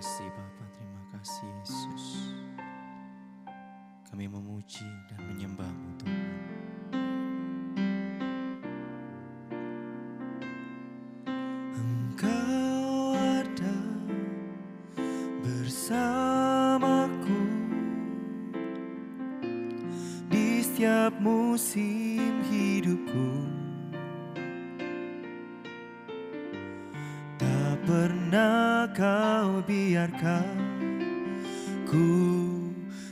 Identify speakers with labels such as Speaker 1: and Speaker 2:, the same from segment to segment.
Speaker 1: kasih Bapa, terima kasih Yesus. Kami memuji dan menyembah-Mu Tuhan. Engkau ada bersamaku di setiap musim hidupku. Tak pernah Kau biarkan ku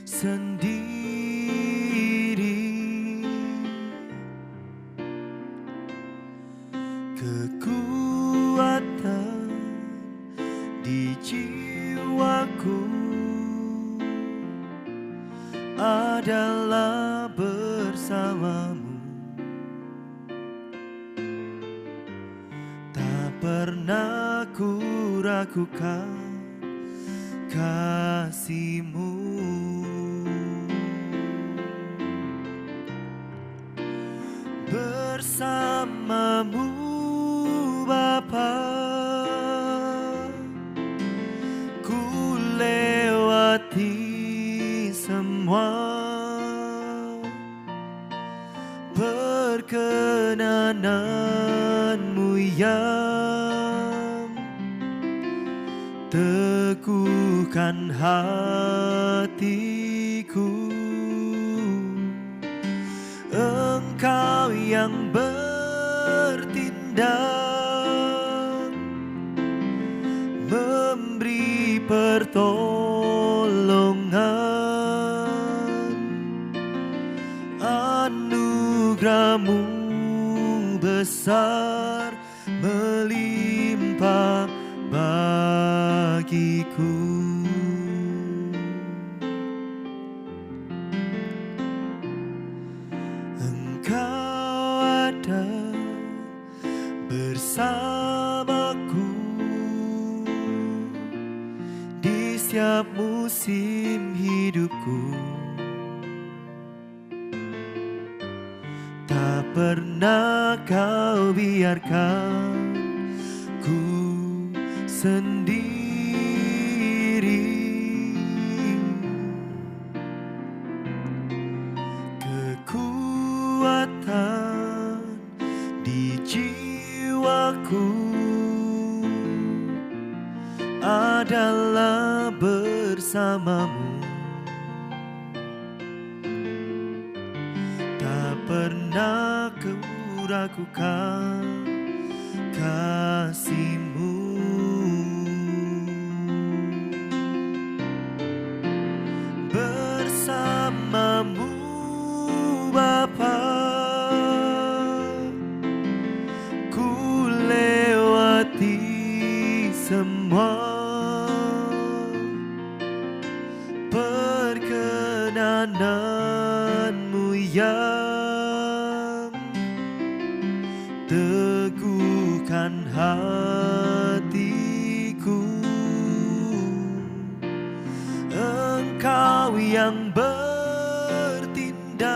Speaker 1: sendiri. Kekuatan di jiwaku adalah bersamamu. Tak pernah ku ragukan kasih-Mu. Bersama-Mu Bapa, ku lewati semua. Perkenanan-Mu yang teguhkan hatiku. Engkau yang bertindak, memberi pertolongan. Anugerah-Mu besar melimpah bagiku. Engkau ada bersamaku di setiap musim hidupku. Tak pernah Kau biarkan ku sendiri. Kekuatan di jiwaku adalah bersama-Mu. Tak pernah ku ragukan kasih-Mu. Bersama-Mu Bapa, ku lewati semua. Perkenanan-Mu yang teguhkan hatiku. Engkau yang bertindak,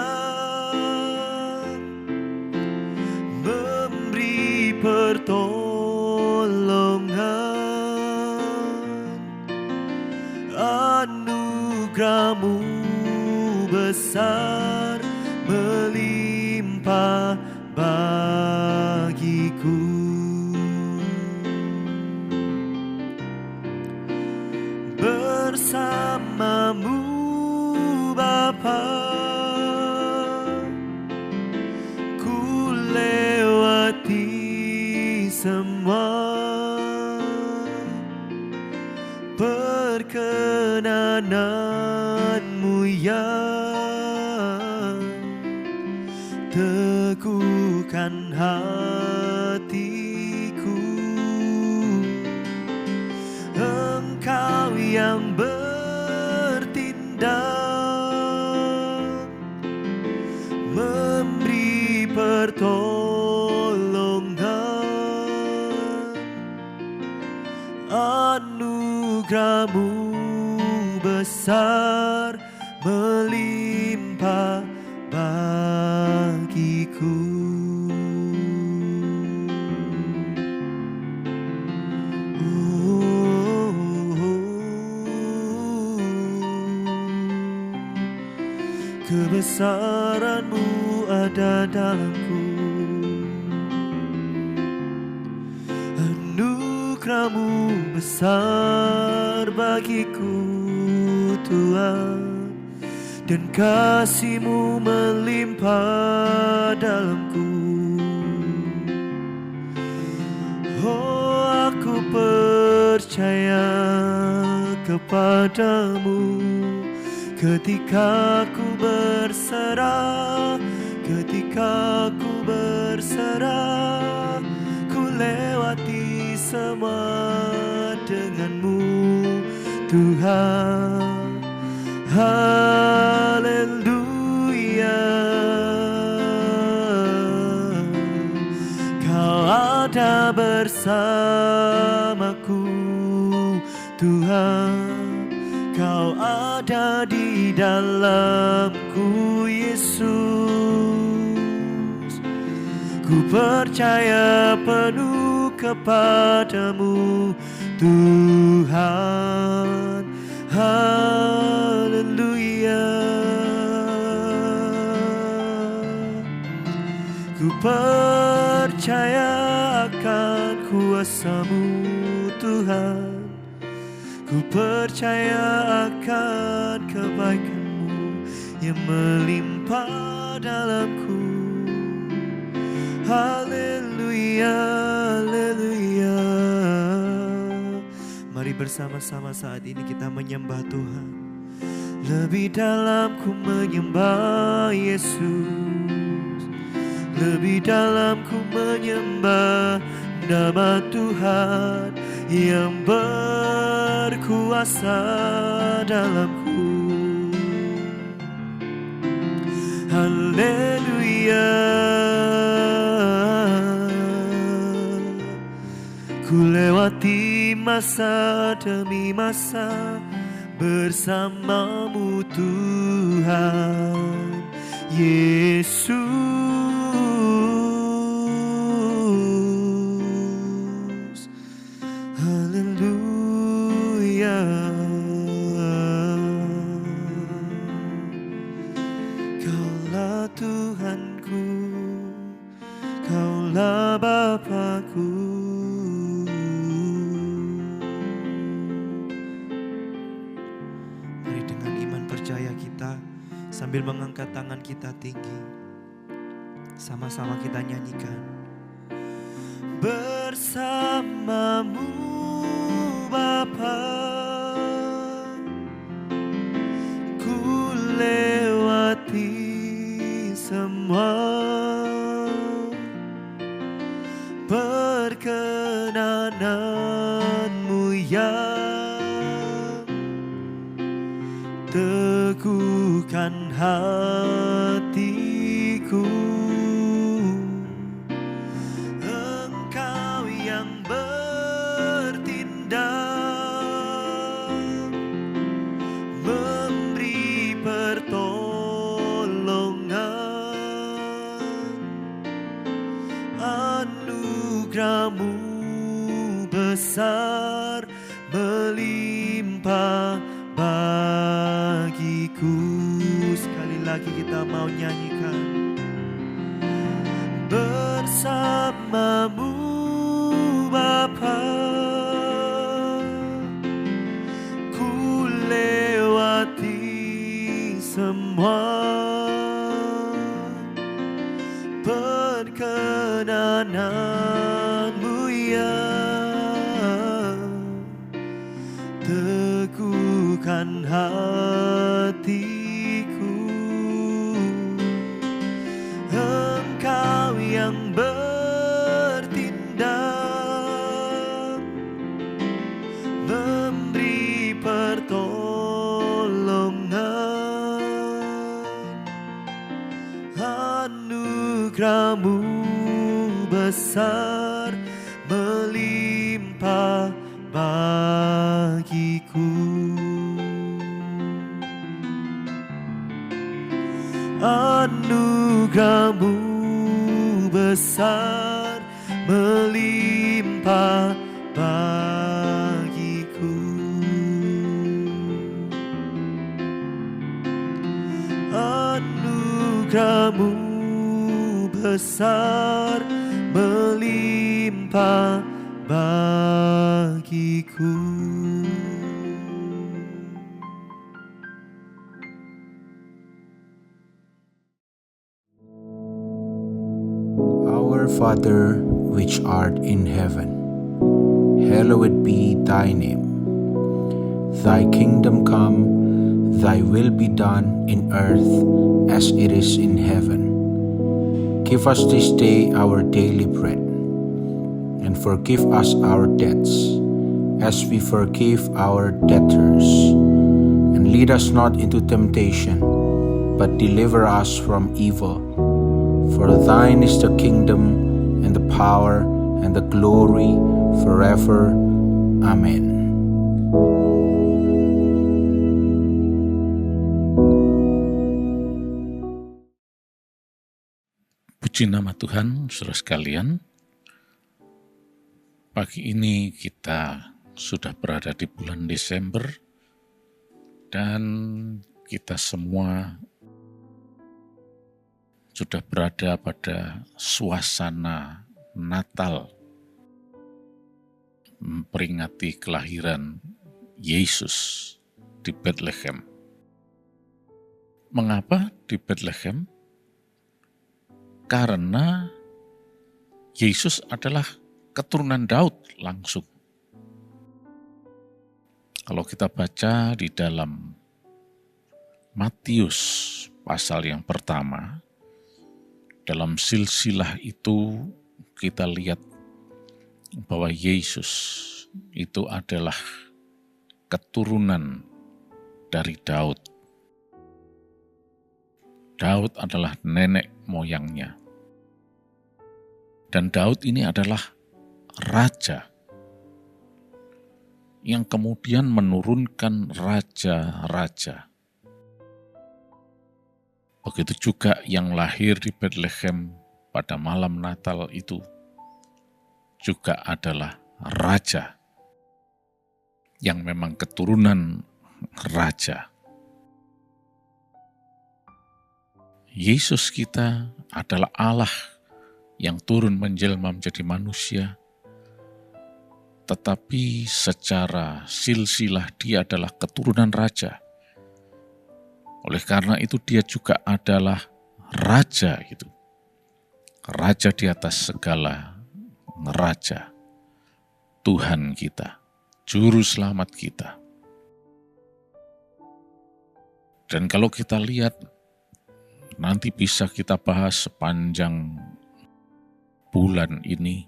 Speaker 1: memberi pertolongan. Anugerah-Mu besar melimpah bagiku. Bersama-Mu Bapa, ku lewati semua. Perkenanan-Mu yang teguhkan hatiku. Engkau yang bertindak, memberi pertolongan. Anugerah-Mu besar melimpah bagiku. Oh, oh, oh. kebesaran-Mu ada dalamku. Anugerah-Mu besar bagiku Tuhan, dan kasih-Mu melimpah dalamku. Oh, aku percaya kepadamu ketika ku berserah, ketika ku berserah, ku lewati semua dengan-Mu Tuhan. Haleluya, Kau ada bersamaku Tuhan, Kau ada di dalamku Yesus. Ku percaya penuh kepadamu Tuhan. Haleluya, ku percaya akan kuasa-Mu Tuhan, ku percaya akan kebaikan-Mu yang melimpah dalamku. Haleluya, haleluya. Mari bersama-sama saat ini kita menyembah Tuhan. Lebih dalam ku menyembah Yesus, lebih dalam ku menyembah nama Tuhan yang berkuasa dalamku. Haleluya, ku lewati masa demi masa bersama-Mu Tuhan Yesus. Haleluya, Kaulah Tuhanku, Kaulah Bapa-Ku. Sambil mengangkat tangan kita tinggi, sama-sama kita nyanyikan. Bersama-Mu Bapa, ku lewati semua perkenanan-Mu yang teguhkan hatiku. Engkau yang bertindak, memberi pertolongan. Anugerah-Mu besar melimpah bagiku. Sekali lagi kita mau nyanyikan. Bersama-Mu Bapa, ku lewati semua perkenanan-Mu yang teguhkan hatiku. Engkau yang bertindak, memberi pertolongan. Anugerah-Mu besar melimpah bagiku. Anugerah-Mu besar melimpah bagiku. Anugerah anugerah-Mu besar melimpah bagiku.
Speaker 2: Our Father, which art in heaven, hallowed be thy name. Thy kingdom come, thy will be done in earth as it is in heaven. Give us this day our daily bread, and forgive us our debts, as we forgive our debtors. And lead us not into temptation, but deliver us from evil. For thine is the kingdom, and the power, and the glory, forever. Amen.
Speaker 3: Puji nama Tuhan, saudara sekalian. Pagi ini kita sudah berada di bulan Desember, dan kita semua sudah berada pada suasana Natal, memperingati kelahiran Yesus di Bethlehem. Mengapa di Bethlehem? Karena Yesus adalah keturunan Daud langsung. Kalau kita baca di dalam Matius pasal yang pertama, dalam silsilah itu kita lihat bahwa Yesus itu adalah keturunan dari Daud. Daud adalah nenek moyangnya. Dan Daud ini adalah raja yang kemudian menurunkan raja-raja. Begitu juga yang lahir di Bethlehem pada malam Natal itu juga adalah raja yang memang keturunan raja. Yesus kita adalah Allah yang turun menjelma menjadi manusia, tetapi secara silsilah dia adalah keturunan raja. Oleh karena itu dia juga adalah raja itu. Raja di atas segala raja. Tuhan kita, juru selamat kita. Dan kalau kita lihat, nanti bisa kita bahas sepanjang bulan ini,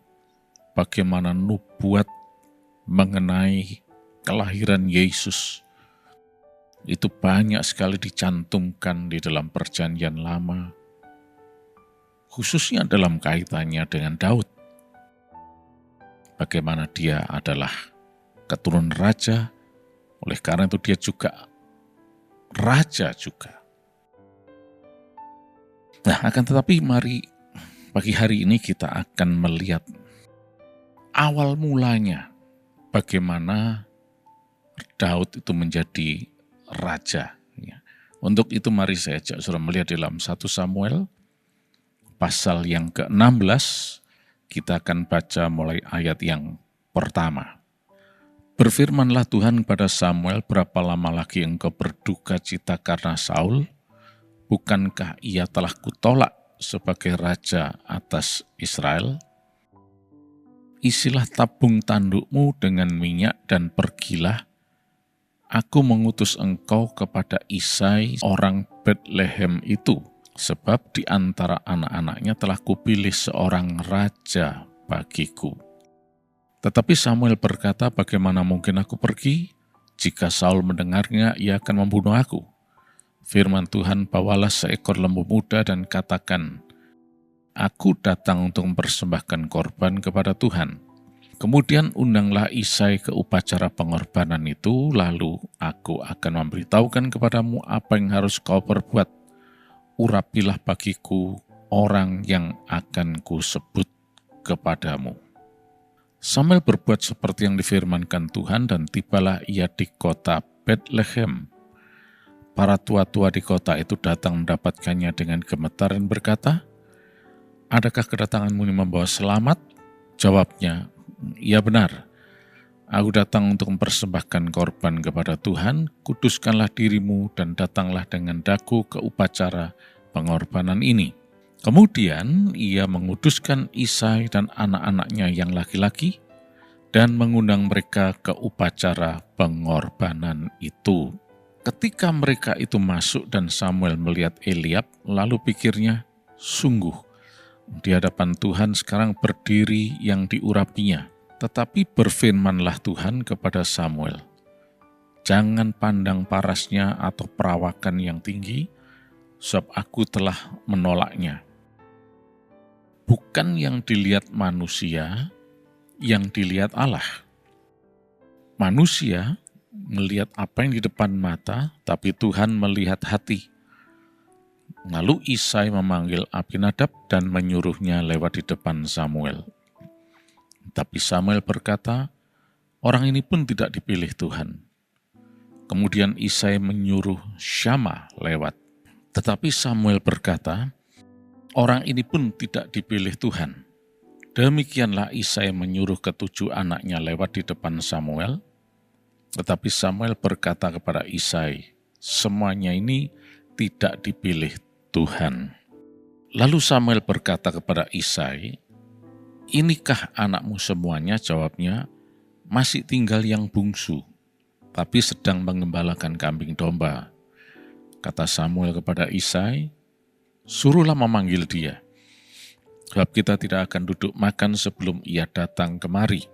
Speaker 3: bagaimana nubuat mengenai kelahiran Yesus itu banyak sekali dicantumkan di dalam Perjanjian Lama, khususnya dalam kaitannya dengan Daud. Bagaimana dia adalah keturunan raja, oleh karena itu dia juga raja juga. Nah, akan tetapi mari pagi hari ini kita akan melihat awal mulanya bagaimana Daud itu menjadi raja. Untuk itu mari saya ajak saudara melihat dalam 1 Samuel pasal yang ke-16, kita akan baca mulai ayat yang pertama. Berfirmanlah Tuhan kepada Samuel, berapa lama lagi engkau berduka cita karena Saul? Bukankah ia telah kutolak sebagai raja atas Israel? Isilah tabung tandukmu dengan minyak dan pergilah. Aku mengutus engkau kepada Isai orang Bethlehem itu, sebab di antara anak-anaknya telah kupilih seorang raja bagiku. Tetapi Samuel berkata, bagaimana mungkin aku pergi? Jika Saul mendengarnya, ia akan membunuh aku. Firman Tuhan, bawalah seekor lembu muda dan katakan, aku datang untuk mempersembahkan korban kepada Tuhan. Kemudian undanglah Isai ke upacara pengorbanan itu, lalu aku akan memberitahukan kepadamu apa yang harus kau perbuat. Urapilah bagiku orang yang akan kusebut kepadamu. Samuel berbuat seperti yang difirmankan Tuhan dan tibalah ia di kota Bethlehem. para tua-tua di kota itu datang mendapatkannya dengan gemetar dan berkata, "Adakah kedatanganmu ini membawa selamat?" Jawabnya, "Ya benar. Aku datang untuk mempersembahkan korban kepada Tuhan. Kuduskanlah dirimu dan datanglah dengan daku ke upacara pengorbanan ini." Kemudian ia menguduskan Isai dan anak-anaknya yang laki-laki dan mengundang mereka ke upacara pengorbanan itu. Ketika mereka itu masuk dan Samuel melihat Eliab, lalu pikirnya, sungguh di hadapan Tuhan sekarang berdiri yang diurapinya. Tetapi berfirmanlah Tuhan kepada Samuel, "Jangan pandang parasnya atau perawakan yang tinggi, sebab aku telah menolaknya. Bukan yang dilihat manusia, yang dilihat Allah. Manusia melihat apa yang di depan mata, tapi Tuhan melihat hati." Lalu Isai memanggil Abinadab dan menyuruhnya lewat di depan Samuel. Tapi Samuel berkata, "Orang ini pun tidak dipilih Tuhan." Kemudian Isai menyuruh Syama lewat. Tetapi Samuel berkata, "Orang ini pun tidak dipilih Tuhan." Demikianlah Isai menyuruh ketujuh anaknya lewat di depan Samuel. Tetapi Samuel berkata kepada Isai, "Semuanya ini tidak dipilih Tuhan." Lalu Samuel berkata kepada Isai, "Inikah anakmu semuanya?" Jawabnya, "Masih tinggal yang bungsu, tapi sedang mengembalakan kambing domba." Kata Samuel kepada Isai, "Suruhlah memanggil dia, sebab kita tidak akan duduk makan sebelum ia datang kemari."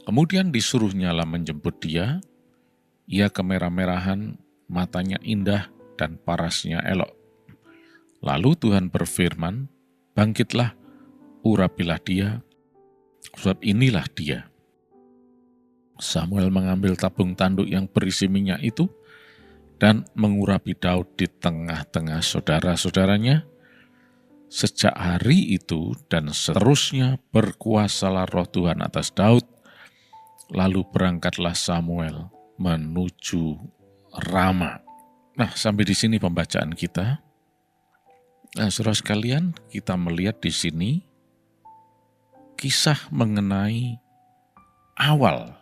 Speaker 3: Kemudian disuruhnyalah menjemput dia. Ia kemerah-merahan, matanya indah, dan parasnya elok. Lalu Tuhan berfirman, "Bangkitlah, urapilah dia, sebab inilah dia." Samuel mengambil tabung tanduk yang berisi minyak itu dan mengurapi Daud di tengah-tengah saudara-saudaranya. Sejak hari itu dan seterusnya berkuasalah roh Tuhan atas Daud. Lalu berangkatlah Samuel menuju Rama. Nah, sampai di sini pembacaan kita. Nah, saudara sekalian, kita melihat di sini kisah mengenai awal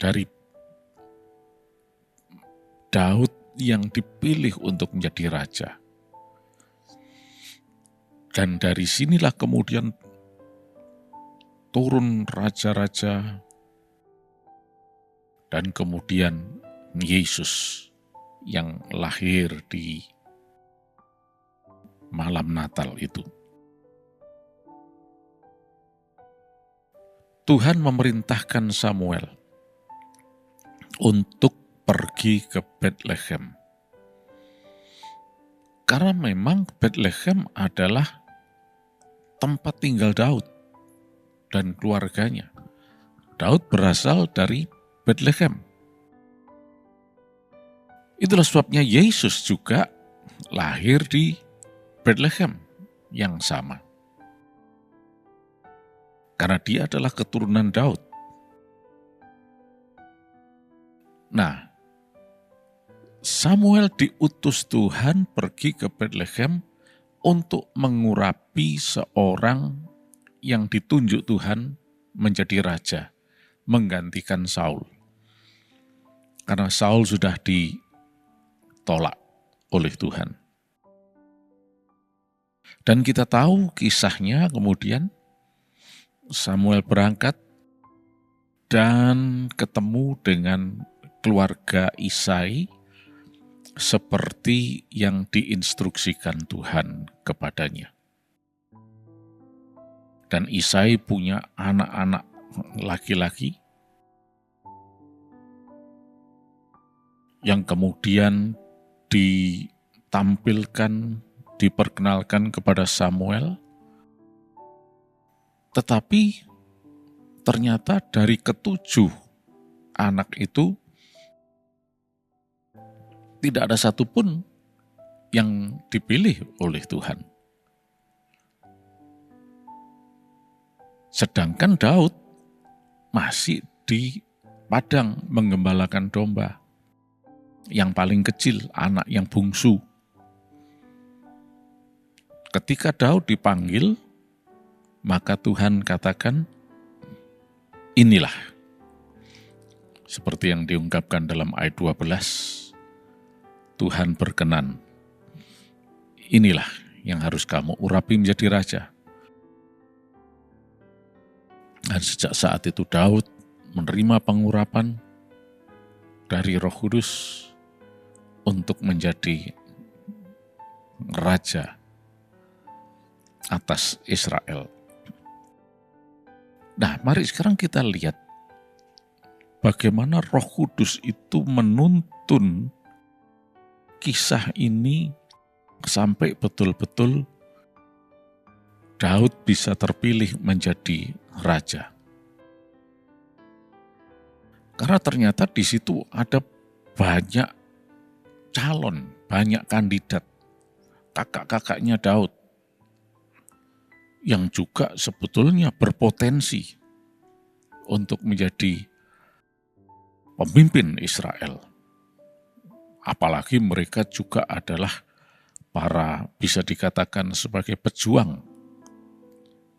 Speaker 3: dari Daud yang dipilih untuk menjadi raja. Dan dari sinilah kemudian turun raja-raja dan kemudian Yesus yang lahir di malam Natal itu. Tuhan memerintahkan Samuel untuk pergi ke Bethlehem. Karena memang Bethlehem adalah tempat tinggal Daud dan keluarganya. Daud berasal dari Bethlehem. Itulah sebabnya Yesus juga lahir di Bethlehem yang sama. Karena dia adalah keturunan Daud. Nah, Samuel diutus Tuhan pergi ke Bethlehem untuk mengurapi seorang yang ditunjuk Tuhan menjadi raja, menggantikan Saul. Karena Saul sudah ditolak oleh Tuhan. Dan kita tahu kisahnya kemudian Samuel berangkat dan ketemu dengan keluarga Isai seperti yang diinstruksikan Tuhan kepadanya. Dan Isai punya anak-anak laki-laki yang kemudian diperkenalkan kepada Samuel. Tetapi ternyata dari ketujuh anak itu tidak ada satupun yang dipilih oleh Tuhan. Sedangkan Daud masih di padang menggembalakan domba. yang paling kecil, anak yang bungsu. Ketika Daud dipanggil, maka Tuhan katakan, inilah. Seperti yang diungkapkan dalam ayat 12, Tuhan berkenan. Inilah yang harus kamu urapi menjadi raja. Dan sejak saat itu Daud menerima pengurapan dari Roh Kudus untuk menjadi raja atas Israel. Nah, mari sekarang kita lihat bagaimana Roh Kudus itu menuntun kisah ini sampai betul-betul Daud bisa terpilih menjadi raja. Karena ternyata di situ ada banyak calon, banyak kandidat, kakak-kakaknya Daud, yang juga sebetulnya berpotensi untuk menjadi pemimpin Israel. Apalagi mereka juga adalah para, bisa dikatakan sebagai pejuang,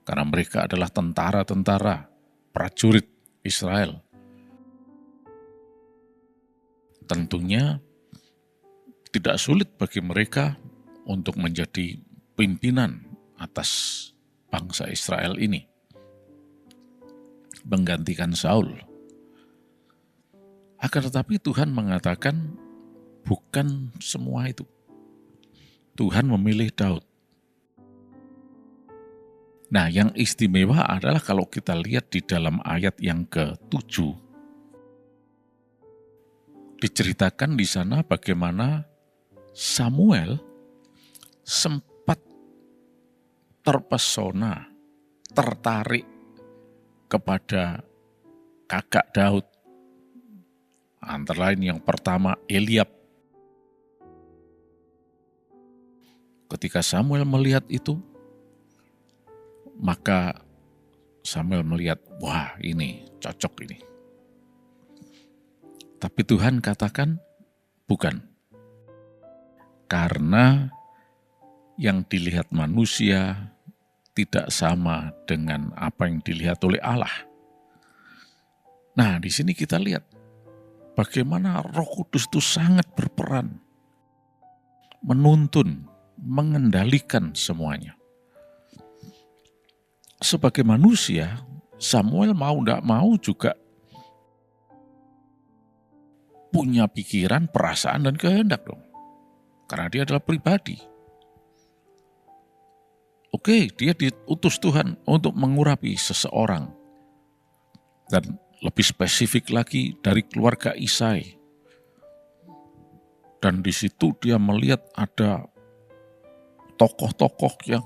Speaker 3: karena mereka adalah tentara-tentara, prajurit Israel. Tentunya tidak sulit bagi mereka untuk menjadi pimpinan atas bangsa Israel ini, menggantikan Saul. Akan tetapi Tuhan mengatakan bukan semua itu. Tuhan memilih Daud. Nah, yang istimewa adalah kalau kita lihat di dalam ayat yang ke-7, diceritakan di sana bagaimana Samuel sempat terpesona, tertarik kepada kakak Daud. Antara lain yang pertama Eliab. Ketika Samuel melihat itu, maka Samuel melihat, wah ini cocok ini. Tapi Tuhan katakan, bukan. Karena yang dilihat manusia tidak sama dengan apa yang dilihat oleh Allah. Nah, di sini kita lihat bagaimana Roh Kudus itu sangat berperan, menuntun, mengendalikan semuanya. Sebagai manusia, Samuel mau tidak mau juga punya pikiran, perasaan, dan kehendak dong. Karena dia adalah pribadi. Oke, dia diutus Tuhan untuk mengurapi seseorang. Dan lebih spesifik lagi dari keluarga Isai. Dan di situ dia melihat ada tokoh-tokoh yang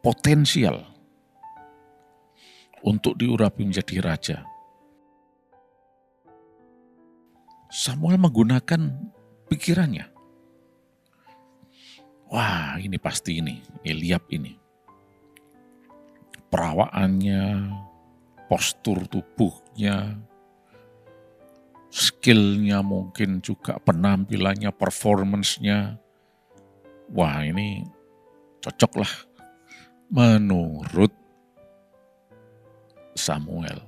Speaker 3: potensial untuk diurapi menjadi raja. Samuel menggunakan pikirannya. Wah, ini pasti ini, Eliab ini. Perawaannya, postur tubuhnya, skill-nya mungkin juga, penampilannya, performance-nya. Wah, ini cocoklah menurut Samuel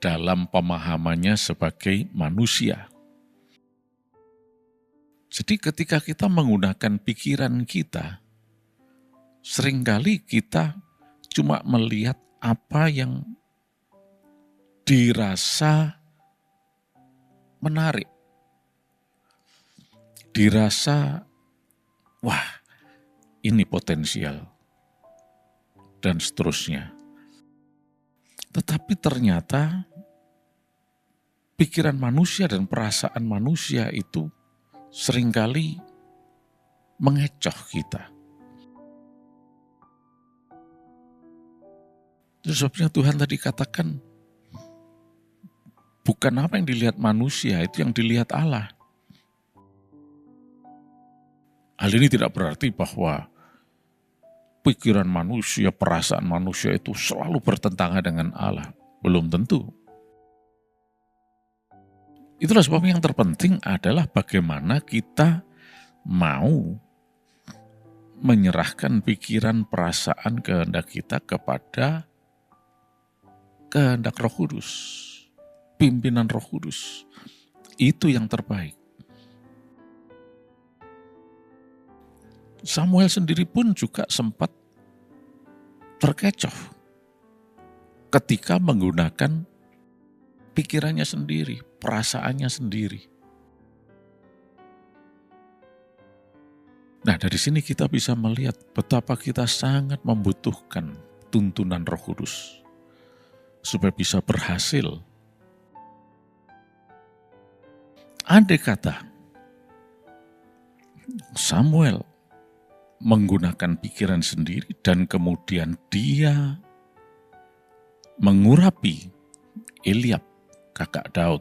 Speaker 3: dalam pemahamannya sebagai manusia. Jadi ketika kita menggunakan pikiran kita, seringkali kita cuma melihat apa yang dirasa menarik. Dirasa, wah ini potensial. Dan seterusnya. Tetapi ternyata pikiran manusia dan perasaan manusia itu seringkali mengecoh kita. Itu sebabnya Tuhan tadi katakan, bukan apa yang dilihat manusia, itu yang dilihat Allah. Hal ini tidak berarti bahwa pikiran manusia, perasaan manusia itu selalu bertentangan dengan Allah. Belum tentu. Itulah sebab yang terpenting adalah bagaimana kita mau menyerahkan pikiran, perasaan, kehendak kita kepada kehendak Roh Kudus, pimpinan Roh Kudus. Itu yang terbaik. Samuel sendiri pun juga sempat terkecoh ketika menggunakan pikirannya sendiri, perasaannya sendiri. Nah, dari sini kita bisa melihat betapa kita sangat membutuhkan tuntunan Roh Kudus supaya bisa berhasil. Andai kata Samuel menggunakan pikiran sendiri dan kemudian dia mengurapi Eliab, kakak Daud,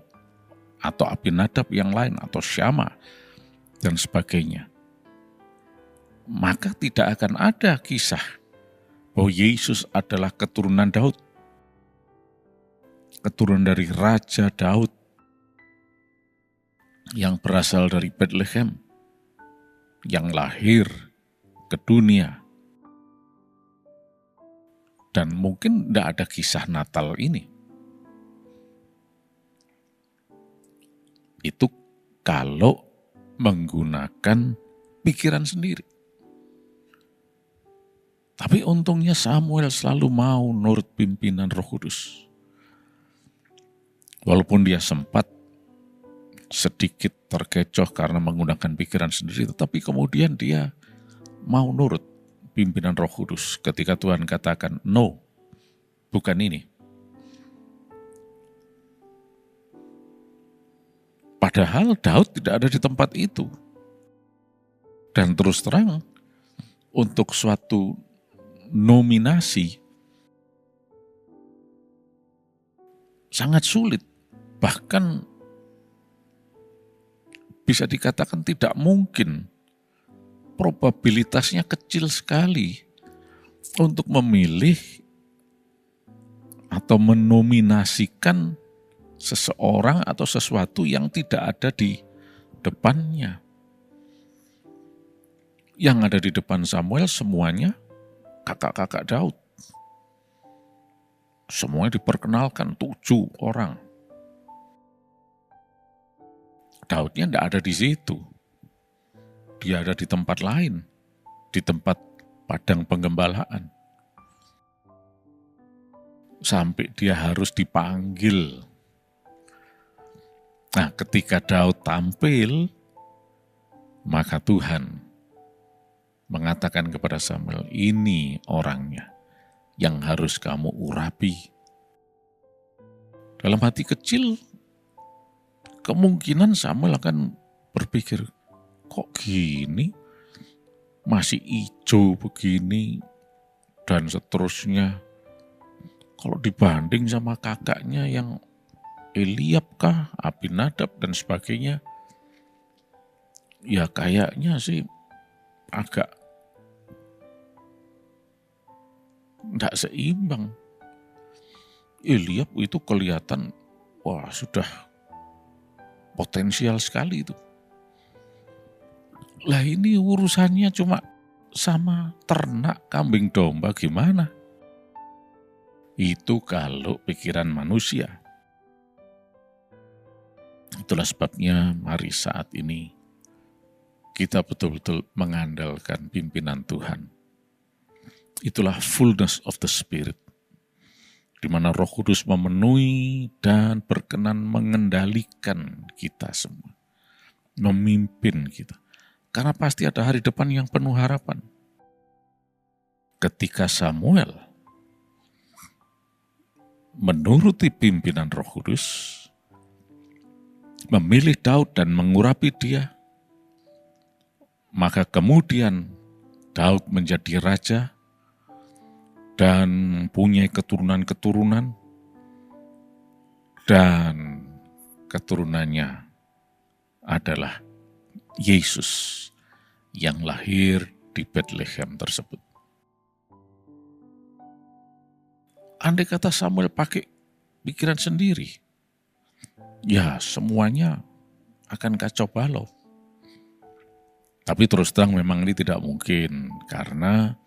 Speaker 3: atau Abinadab yang lain, atau Syama, dan sebagainya, maka tidak akan ada kisah bahwa Yesus adalah keturunan Daud, keturunan dari Raja Daud yang berasal dari Bethlehem, yang lahir ke dunia. Dan mungkin tidak ada kisah Natal ini. Itu kalau menggunakan pikiran sendiri. Tapi untungnya Samuel selalu mau nurut pimpinan Roh Kudus. Walaupun dia sempat sedikit terkecoh karena menggunakan pikiran sendiri, tetapi kemudian dia mau nurut pimpinan Roh Kudus ketika Tuhan katakan, no, bukan ini. Padahal Daud tidak ada di tempat itu. Dan terus terang, untuk suatu nominasi sangat sulit. Bahkan bisa dikatakan tidak mungkin. Probabilitasnya kecil sekali untuk memilih atau menominasikan seseorang atau sesuatu yang tidak ada di depannya. Yang ada di depan Samuel semuanya kakak-kakak Daud. Semuanya diperkenalkan 7 orang. Daudnya tidak ada di situ. Dia ada di tempat lain, di tempat padang penggembalaan. Sampai dia harus dipanggil. Nah, ketika Daud tampil, maka Tuhan mengatakan kepada Samuel, ini orangnya yang harus kamu urapi. Dalam hati kecil, kemungkinan Samuel akan berpikir, kok gini, masih hijau begini, dan seterusnya. Kalau dibanding sama kakaknya yang Eliab kah, Abinadab dan sebagainya, ya kayaknya sih agak tidak seimbang. Eliab itu kelihatan, wah sudah potensial sekali itu. Lah ini urusannya cuma sama ternak kambing domba gimana? Itu kalau pikiran manusia. Itulah sebabnya mari saat ini kita betul-betul mengandalkan pimpinan Tuhan. Itulah fullness of the Spirit, di mana Roh Kudus memenuhi dan berkenan mengendalikan kita semua, memimpin kita. Karena pasti ada hari depan yang penuh harapan. Ketika Samuel menuruti pimpinan Roh Kudus, memilih Daud dan mengurapi dia, maka kemudian Daud menjadi raja dan punya keturunan-keturunan, dan keturunannya adalah Yesus yang lahir di Bethlehem tersebut. Andai kata Samuel pakai pikiran sendiri, ya semuanya akan kacau balau. Tapi terus terang memang ini tidak mungkin, karena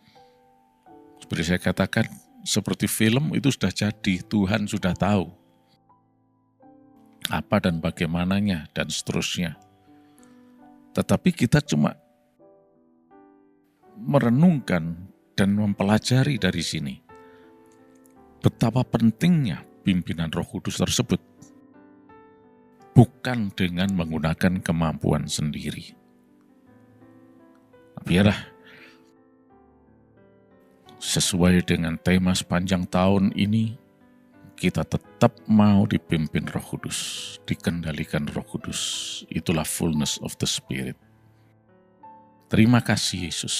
Speaker 3: seperti saya katakan, seperti film itu sudah jadi, Tuhan sudah tahu apa dan bagaimananya dan seterusnya. Tetapi kita cuma merenungkan dan mempelajari dari sini betapa pentingnya pimpinan Roh Kudus tersebut, bukan dengan menggunakan kemampuan sendiri. Biarlah sesuai dengan tema sepanjang tahun ini, kita tetap mau dipimpin Roh Kudus, dikendalikan Roh Kudus. Itulah fullness of the Spirit. Terima kasih Yesus,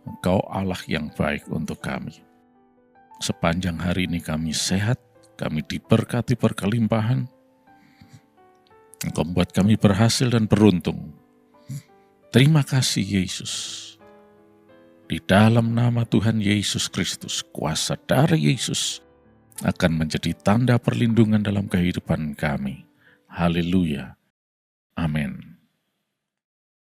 Speaker 3: Engkau Allah yang baik untuk kami. Sepanjang hari ini kami sehat, kami diberkati berkelimpahan. Engkau membuat kami berhasil dan beruntung. Terima kasih Yesus. Di dalam nama Tuhan Yesus Kristus, kuasa darah Yesus akan menjadi tanda perlindungan dalam kehidupan kami. Haleluya. Amin.